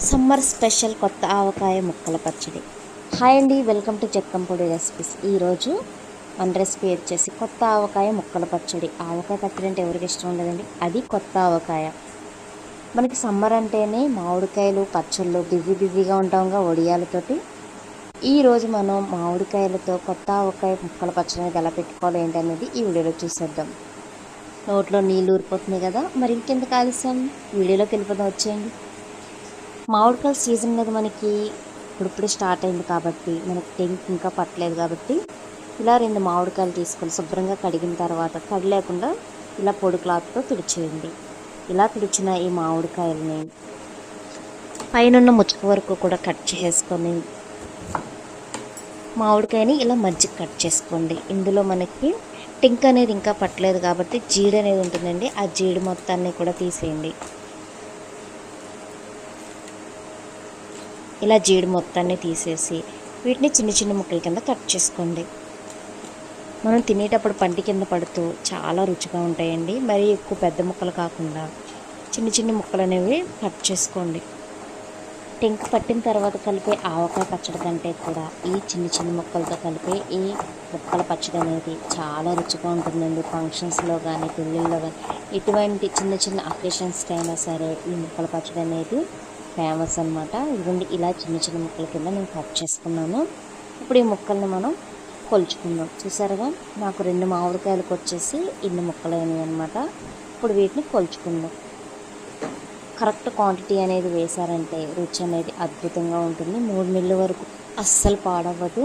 Summer special కొత్త ఆవకాయ ముక్కల పచ్చడి. హాయ్ అండి, వెల్కమ్ టు జక్కంపొడి రెసిపీస్. ఈరోజు మన రెసిపీ వచ్చేసి కొత్త ఆవకాయ ముక్కల పచ్చడి. ఆవకాయ పచ్చడి అంటే ఎవరికి ఇష్టం ఉండదండి, అది కొత్త ఆవకాయ. మనకి సమ్మర్ అంటేనే మామిడికాయలు పచ్చళ్ళు, బిజీగా ఉంటాంగా వడియాలతోటి. ఈరోజు మనం మామిడికాయలతో కొత్త ఆవకాయ ముక్కల పచ్చడి అనేది ఎలా పెట్టుకోవాలి ఏంటనేది ఈ వీడియోలో చూసేద్దాం. నోట్లో నీళ్ళు ఊరిపోతున్నాయి కదా, మరి ఇంకెందుకు ఆలస్యం, వీడియోలోకి వెళ్ళిపోదాం, వచ్చేయండి. మామిడికాయల సీజన్ అనేది మనకి ఇప్పుడిప్పుడే స్టార్ట్ అయింది కాబట్టి, మనకి టెంక్ ఇంకా పట్టలేదు కాబట్టి, ఇలా 2 మామిడికాయలు తీసుకొని శుభ్రంగా కడిగిన తర్వాత తడి లేకుండా ఇలా పొడి క్లాత్తో తుడిచేయండి. ఇలా తుడిచిన ఈ మామిడికాయలని పైన ముచ్చుక వరకు కూడా కట్ చేసుకొని మామిడికాయని ఇలా మధ్యకి కట్ చేసుకోండి. ఇందులో మనకి టెంక్ అనేది ఇంకా పట్టలేదు కాబట్టి జీడి అనేది ఉంటుందండి, ఆ జీడి మొత్తాన్ని కూడా తీసేయండి. ఇలా జీడి మొత్తాన్ని తీసేసి వీటిని చిన్న ముక్కల కింద కట్ చేసుకోండి. మనం తినేటప్పుడు పంటి కింద పడుతూ చాలా రుచిగా ఉంటాయండి. మరి ఎక్కువ పెద్ద ముక్కలు కాకుండా చిన్న ముక్కలు అనేవి కట్ చేసుకోండి. టెంక్ పట్టిన తర్వాత కలిపే ఆవకాయ పచ్చడి కంటే కూడా ఈ చిన్న ముక్కలతో కలిపే ఈ ముక్కల పచ్చడి అనేది చాలా రుచిగా ఉంటుందండి. ఫంక్షన్స్లో కానీ పెళ్ళిళ్ళలో కానీ ఎటువంటి చిన్న అకేషన్స్కి అయినా సరే ఈ ముక్కల పచ్చడి అనేది ఫేమస్ అనమాట. ఇదిగోండి, ఇలా చిన్న ముక్కల కింద నేను కట్ చేసుకున్నాను. ఇప్పుడు ఈ ముక్కల్ని మనం కొలుచుకుందాం. చూసారుగా, నాకు 2 మామిడికాయలకు వచ్చేసి ఇన్ని ముక్కలు అయినాయి అనమాట. ఇప్పుడు వీటిని కొలుచుకుందాం. కరెక్ట్ క్వాంటిటీ అనేది వేశారంటే రుచి అనేది అద్భుతంగా ఉంటుంది. 3 నెలల వరకు అస్సలు పాడవ్వదు.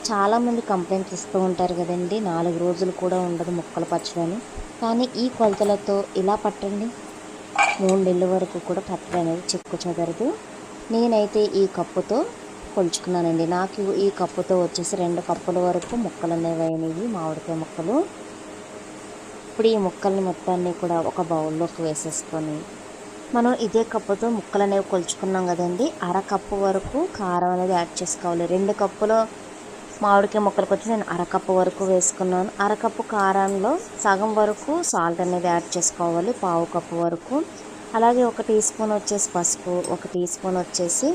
చాలామంది కంప్లైంట్స్ ఇస్తూ ఉంటారు కదండి, 4 రోజులు కూడా ఉండదు ముక్కల పచ్చడి. కానీ ఈ కొలతలతో ఇలా పట్టండి, 3 నెలల వరకు కూడా పచ్చడి అనేది చెక్కు చెదరదు. నేనైతే ఈ కప్పుతో కొలుచుకున్నానండి. నాకు ఈ కప్పుతో వచ్చేసి 2 కప్పుల వరకు ముక్కలు అనేవి అయినాయి, మామిడికాయ ముక్కలు. ఇప్పుడు ఈ ముక్కల్ని మొత్తాన్ని కూడా ఒక బౌల్లోకి వేసేసుకొని మనం ఇదే కప్పుతో ముక్కలు అనేవి కొలుచుకున్నాం కదండి, 1/2 కప్పు వరకు కారం అనేది యాడ్ చేసుకోవాలి. 2 కప్పులు మామిడికాయ ముక్కలకు వచ్చి నేను 1/2 కప్పు వరకు వేసుకున్నాను. 1/2 కప్పు కారంలో సగం వరకు సాల్ట్ అనేది యాడ్ చేసుకోవాలి, 1/2 కప్పు వరకు. అలాగే 1 టీ స్పూన్ వచ్చేసి పసుపు, 1 టీ స్పూన్ వచ్చేసి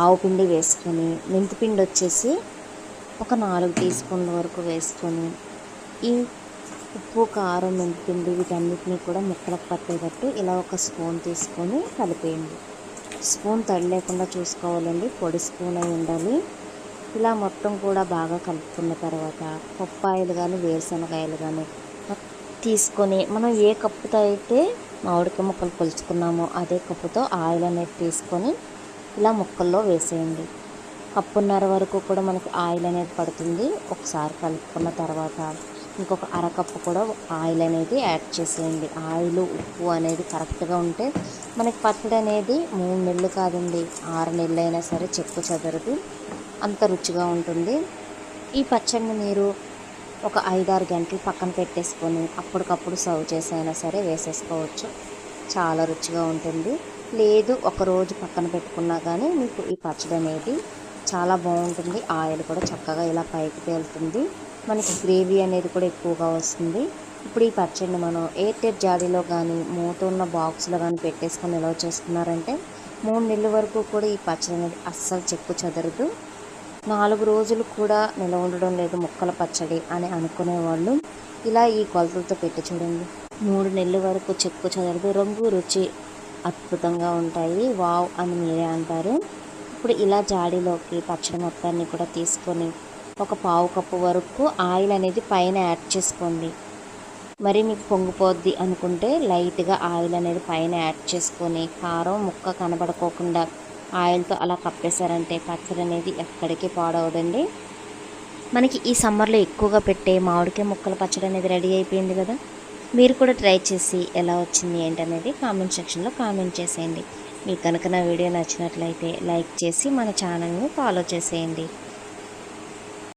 ఆవు పిండి వేసుకొని, మెంతిపిండి వచ్చేసి ఒక 4 టీ స్పూన్ల వరకు వేసుకొని, ఈ ఉప్పు కారం మెంతిపిండి వీటన్నిటిని కూడా ముక్కలకు పట్టేటట్టు ఇలా 1 స్పూన్ తీసుకొని కలిపేయండి. స్పూన్ తడి లేకుండా చూసుకోవాలండి, పొడి స్పూన్ అయి ఉండాలి. ఇలా మొత్తం కూడా బాగా కలుపుకున్న తర్వాత పప్పాయలు కానీ వేరుశనగాయలు కానీ తీసుకొని మనం ఏ కప్పుతో అయితే మామిడికాయ ముక్కలు కొలుచుకున్నామో అదే కప్పుతో ఆయిల్ అనేది తీసుకొని ఇలా ముక్కల్లో వేసేయండి. 1.5 కప్పు వరకు కూడా మనకి ఆయిల్ అనేది పడుతుంది. ఒకసారి కలుపుకున్న తర్వాత ఇంకొక 1/2 కప్పు కూడా ఆయిల్ అనేది యాడ్ చేసేయండి. ఆయిల్ ఉప్పు అనేది కరెక్ట్గా ఉంటే మనకి పచ్చడి అనేది 3 నెలలు కాదండి, 6 నెలలు అయినా సరే చెక్కు చెదరదు, అంత రుచిగా ఉంటుంది. ఈ పచ్చడిని మీరు ఒక 5-6 గంటలు పక్కన పెట్టేసుకొని అప్పటికప్పుడు సర్వ్ చేసైనా సరే వేసేసుకోవచ్చు, చాలా రుచిగా ఉంటుంది. లేదు ఒక రోజు పక్కన పెట్టుకున్నా కానీ మీకు ఈ పచ్చడి అనేది చాలా బాగుంటుంది. ఆయిల్ కూడా చక్కగా ఇలా పైకి తేలుతుంది, మనకి గ్రేవీ అనేది కూడా ఎక్కువగా వస్తుంది. ఇప్పుడు ఈ పచ్చడిని మనం ఎయిర్టైట్ జాడీలో కానీ మూత ఉన్న బాక్స్లో కానీ పెట్టేసుకొని నిల్వ చేసుకున్నారంటే 3 నెలల వరకు కూడా ఈ పచ్చడి అనేది అస్సలు చెక్కు చెదరదు. 4 రోజులు కూడా నిల్వ ఉండడం లేదు ముక్కల పచ్చడి అని అనుకునేవాళ్ళు ఇలా ఈ కొలతలతో పెట్టి చూడండి, 3 నెలల వరకు చెక్కు చెదరదు, రంగు రుచి అద్భుతంగా ఉంటాయి, వావ్ అని మీరే అంటారు. ఇప్పుడు ఇలా జాడీలోకి పచ్చడి మొత్తాన్ని కూడా తీసుకొని ఒక 1/2 కప్పు వరకు ఆయిల్ అనేది పైన యాడ్ చేసుకోండి. మరి మీకు పొంగిపోద్ది అనుకుంటే లైట్గా ఆయిల్ అనేది పైన యాడ్ చేసుకొని కారం ముక్క కనబడుకోకుండా ఆయిల్తో అలా కప్పేశారంటే పచ్చడి అనేది ఎక్కడికి పాడవదండి. మనకి ఈ సమ్మర్లో ఎక్కువగా పెట్టే మామిడికాయ ముక్కల పచ్చడి అనేది రెడీ అయిపోయింది కదా. మీరు కూడా ట్రై చేసి ఎలా వచ్చింది ఏంటనేది కామెంట్ సెక్షన్లో కామెంట్ చేసేయండి. మీకు కనుక నా వీడియో నచ్చినట్లయితే లైక్ చేసి మన ఛానల్ని ఫాలో చేసేయండి.